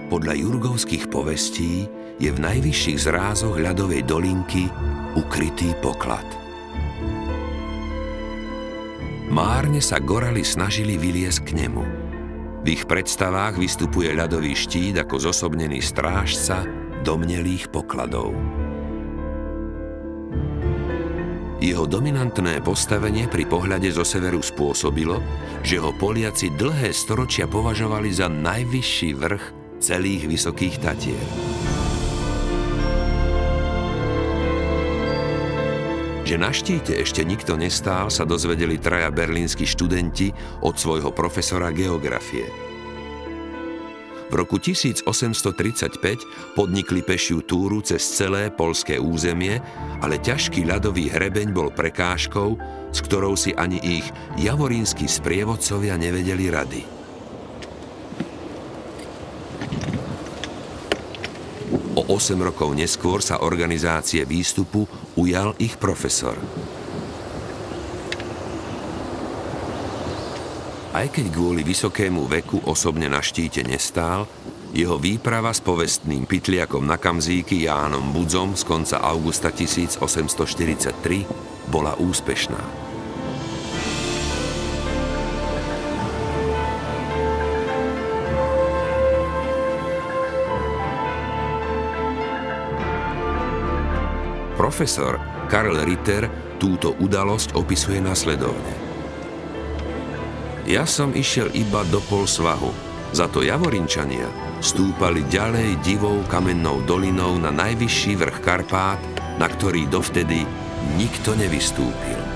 Podľa jurgovských povestí je v najvyšších zrázoch ľadovej dolinky ukrytý poklad. Márne sa Gorali snažili vyliesť k nemu. V ich predstavách vystupuje ľadový štít ako zosobnený strážca domnelých pokladov. Jeho dominantné postavenie pri pohľade zo severu spôsobilo, že ho Poliaci dlhé storočia považovali za najvyšší vrch celých Vysokých Tatier. Že na štíte ešte nikto nestál, sa dozvedeli traja berlínsky študenti od svojho profesora geografie. V roku 1835 podnikli pešiu túru cez celé poľské územie, ale ťažký ľadový hrebeň bol prekážkou, s ktorou si ani ich javorínsky sprievodcovia nevedeli rady. O 8 rokov neskôr sa organizácie výstupu ujal ich profesor. Aj keď kvôli vysokému veku osobne na štíte nestál, jeho výprava s povestným pytliakom na Kamzíky Jánom Budzom z konca augusta 1843 bola úspešná. Profesor Karl Ritter túto udalosť opisuje nasledovne. Ja som išiel iba do pol svahu, za to Javorínčania stúpali ďalej divou kamennou dolinou na najvyšší vrch Karpát, na ktorý dovtedy nikto nevystúpil.